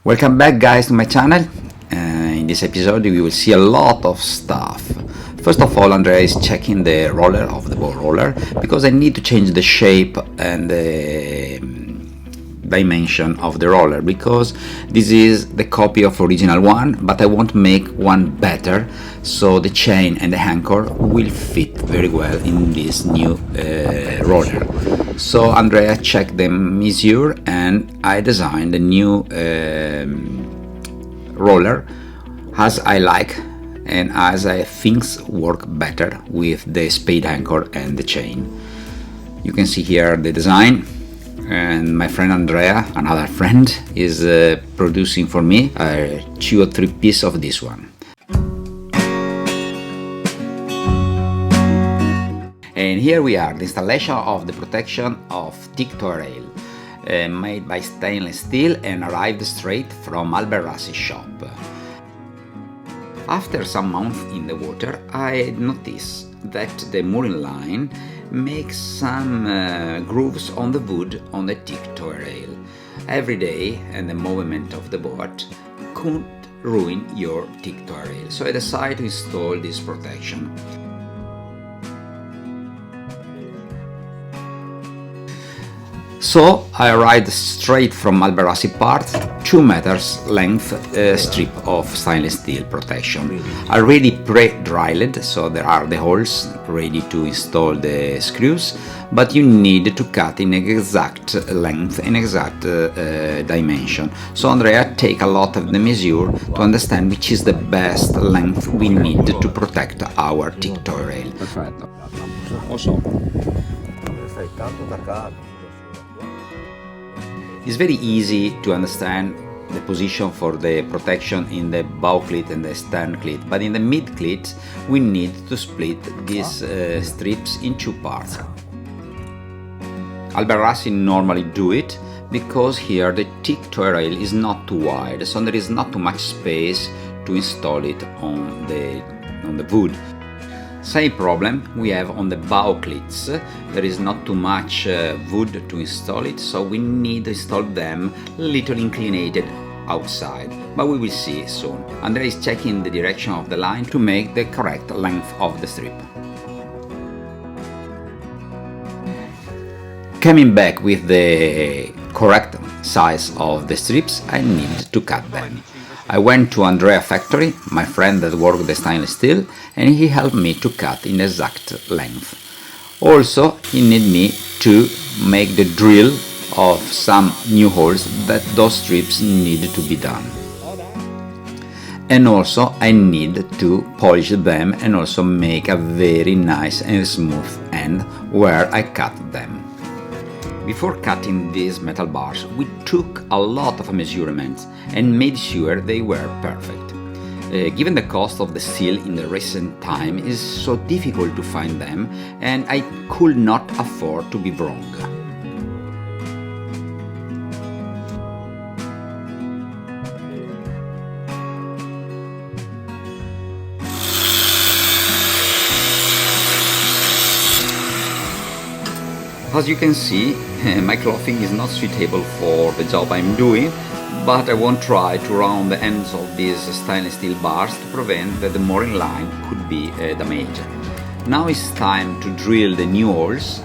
Welcome back guys to my channel. In this episode we will see a lot of stuff. First of all, Andrea is checking the roller of the boat roller because I need to change the shape and the dimension of the roller, because this is the copy of original one, but I want to make one better so the chain and the anchor will fit very well in this new roller. So Andrea checked the measure and I designed a new roller as I like and as I think work better with the spade anchor and the chain. You can see here the design, and my friend Andrea, another friend, is producing for me 2 or 3 pieces of this one. And here we are, the installation of the protection of Teak rail, made by stainless steel and arrived straight from Hallberg Rassy shop. After some months in the water, I noticed that the mooring line makes some grooves on the wood on the Teak rail. Every day and the movement of the boat could ruin your Teak rail, so I decided to install this protection. So I arrived straight from Hallberg Rassy Parts, 2 meters length strip of stainless steel protection. Already pre-drilled, so there are the holes ready to install the screws, but you need to cut in exact length and exact dimension. So Andrea take a lot of the measure to understand which is the best length we need to protect our Teak rail. Perfetto. It's very easy to understand the position for the protection in the bow cleat and the stern cleat, but in the mid cleat we need to split these strips in 2 parts. Hallberg Rassy normally do it because here the Teak rail is not too wide, so there is not too much space to install it on the wood. Same problem we have on the bow cleats. There is not too much wood to install it, so we need to install them little inclinated outside, but we will see soon. Andrea is checking the direction of the line to make the correct length of the strip. Coming back with the correct size of the strips, I need to cut them. I went to Andrea's factory, my friend that worked the stainless steel, and he helped me to cut in exact length. Also, he needed me to make the drill of some new holes that those strips needed to be done. And also I need to polish them and also make a very nice and smooth end where I cut them. Before cutting these metal bars, we took a lot of measurements and made sure they were perfect. Given the cost of the steel in the recent time, it is so difficult to find them, and I could not afford to be wrong. As you can see, my clothing is not suitable for the job I'm doing, but I won't try to round the ends of these stainless steel bars to prevent that the mooring line could be damaged. Now it's time to drill the new holes.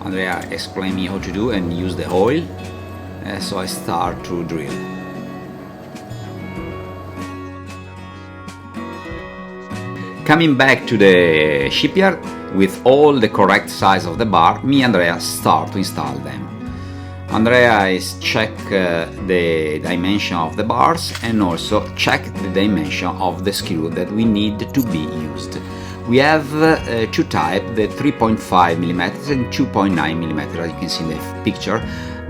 Andrea explained me how to do and use the oil, so I start to drill. Coming back to the shipyard, with all the correct size of the bar, me and Andrea start to install them. Andrea is check the dimension of the bars and also check the dimension of the screw that we need to be used. We have 2 types, the 3.5mm and 2.9mm, as you can see in the picture.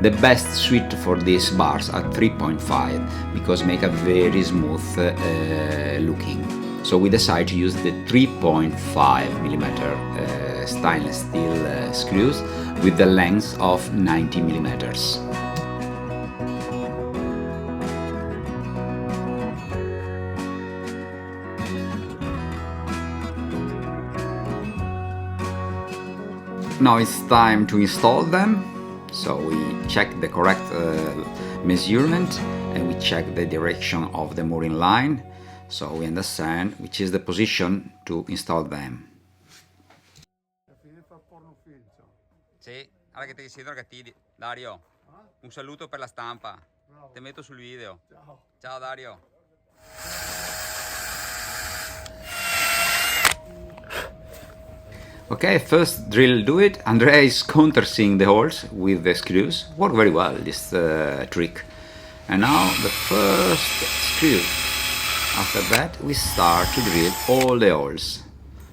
The best suit for these bars are 3.5 because make a very smooth looking. So we decided to use the 3.5mm stainless steel screws with the length of 90mm. Now it's time to install them. So we check the correct measurement and we check the direction of the mooring line, so we understand which is the position to install them. Sì, allora che ti desidero che ti Dario, un saluto per la stampa. Bravo. Ti metto sul video. Ciao. Ciao Dario. Okay, first drill do it. Andrea is countersink the holes with the screws. Work very well this trick. And now the first screw. After that we start to drill all the holes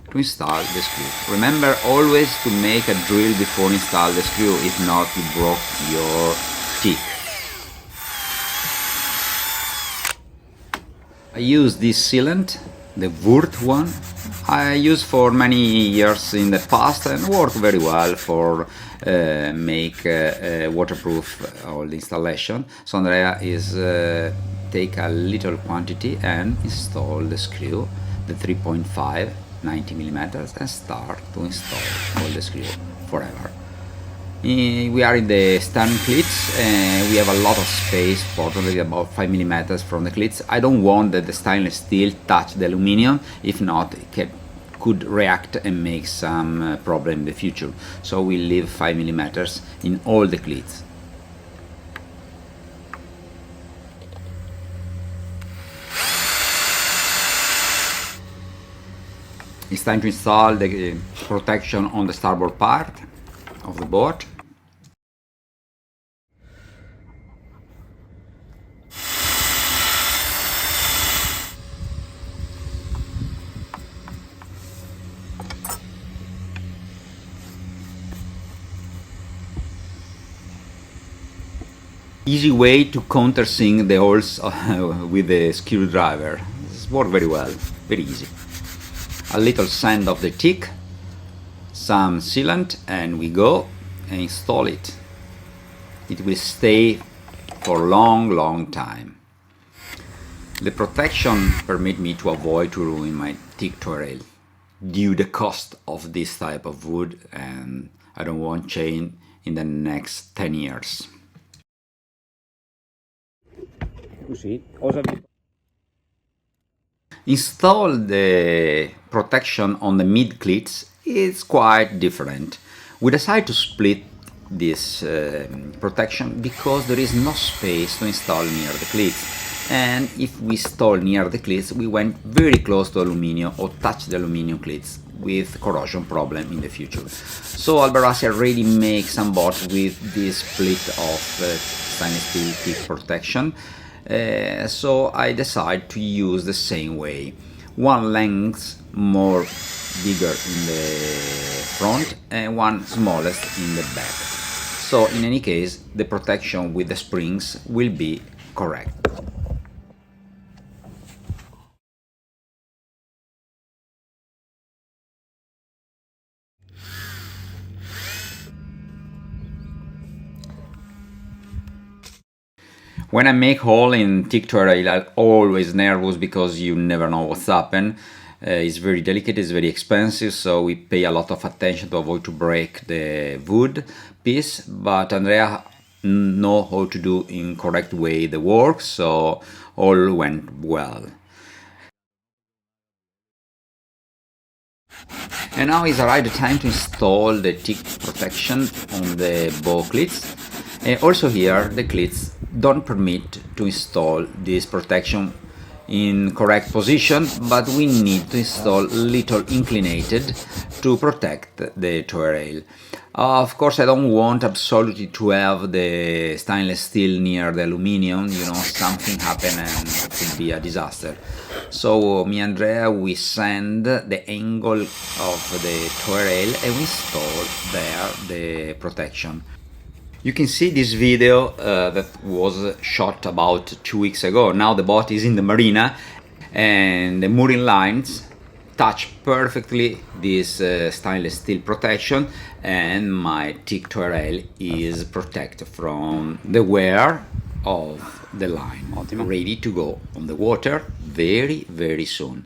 to install the screw. Remember always to make a drill before install the screw, if not you broke your teak. I use this sealant, the Wurt one. I used for many years in the past and worked very well for make waterproof all the installation. So Andrea is take a little quantity and install the screw, the 3.5 90 millimeters, and start to install all the screw forever. We are in the stern cleats and we have a lot of space, fortunately about 5 millimeters from the cleats. I don't want that the stainless steel touch the aluminium, if not it could react and make some problem in the future. So we leave 5 millimeters in all the cleats. It's time to install the protection on the starboard part of the boat. Easy way to countersink the holes with the screwdriver. This works very well, very easy. A little sand of the Teak, some sealant, and we go and install it. It will stay for a long time. The protection permit me to avoid to ruin my Teak tow rail due to the cost of this type of wood, and I don't want change in the next 10 years. Install the protection on the mid cleats is quite different. We decided to split this protection because there is no space to install near the cleats, and if we install near the cleats we went very close to aluminium or touch the aluminium cleats with corrosion problem in the future. So Hallberg Rassy already make some boats with this split of stainless steel Teak protection. So I decided to use the same way. One length more bigger in the front and one smallest in the back. So in any case the protection with the springs will be correct. When I make hole in Teak tow rail, I'm always nervous because you never know what's happened. It's very delicate, it's very expensive, so we pay a lot of attention to avoid to break the wood piece. But Andrea know how to do in correct way the work, so all went well. And now is arrived the time to install the Teak protection on the bow cleats. Also here the cleats don't permit to install this protection in correct position, but we need to install little inclinated to protect the tow rail. Of course I don't want absolutely to have the stainless steel near the aluminium, you know, something happen and it could be a disaster. So me and Andrea we send the angle of the tow rail and we install there the protection. You can see this video that was shot about 2 weeks ago. Now the boat is in the marina and the mooring lines touch perfectly this stainless steel protection, and my Teak tow rail is protected from the wear of the line. Ready to go on the water very soon.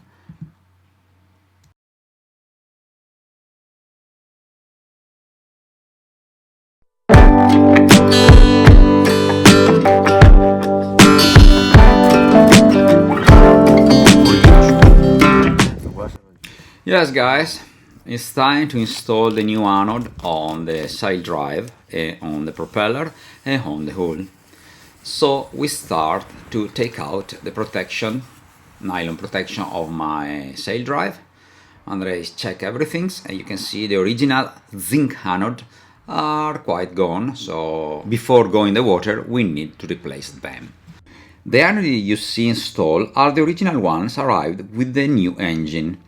Yes guys, it's time to install the new anode on the sail drive, on the propeller and on the hull. So we start to take out the protection, nylon protection of my sail drive. Andrea check everything, and you can see the original zinc anode are quite gone, so before going in the water we need to replace them. The anode you see installed are the original ones arrived with the new engine.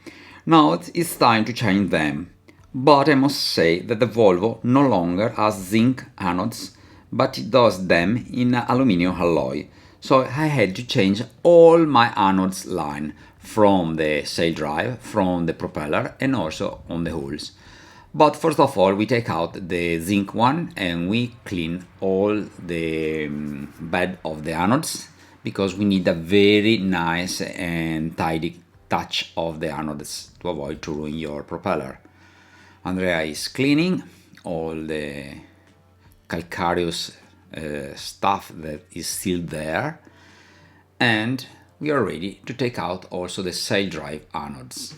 Now it's time to change them, but I must say that the Volvo no longer has zinc anodes, but it does them in aluminium alloy, so I had to change all my anodes line from the sail drive, from the propeller and also on the hulls. But first of all we take out the zinc one and we clean all the bed of the anodes, because we need a very nice and tidy touch of the anodes to avoid to ruin your propeller. Andrea is cleaning all the calcareous stuff that is still there, and we are ready to take out also the sail drive anodes.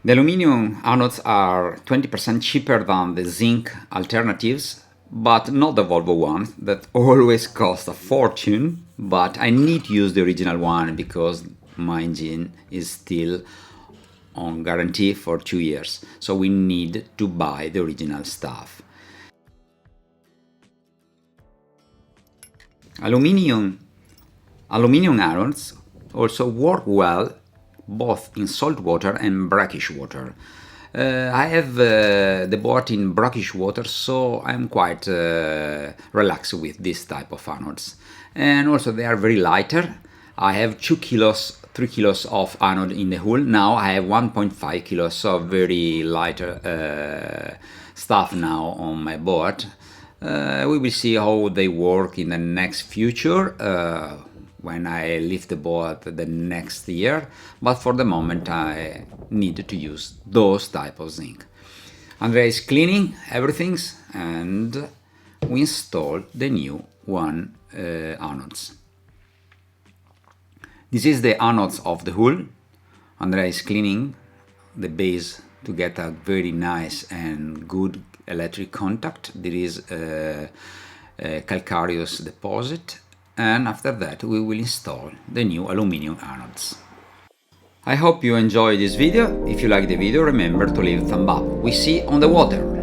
The aluminium anodes are 20% cheaper than the zinc alternatives, but not the Volvo ones that always cost a fortune. But I need to use the original one because my engine is still on guarantee for 2 years, so we need to buy the original stuff. Aluminium anodes also work well both in salt water and brackish water. I have the boat in brackish water, so I'm quite relaxed with this type of anodes. And also they are very lighter. I have 2 kilos, 3 kilos of anode in the hull. Now I have 1.5 kilos of very lighter stuff now on my boat. We will see how they work in the next future, when I lift the boat the next year, but for the moment I need to use those type of zinc. Andrea is cleaning everything and we install the new one anodes. This is the anodes of the hull. Andrea is cleaning the base to get a very nice and good electric contact. There is a calcareous deposit, and after that we will install the new aluminium anodes. I hope you enjoyed this video. If you like the video, remember to leave a thumb up. We see you on the water.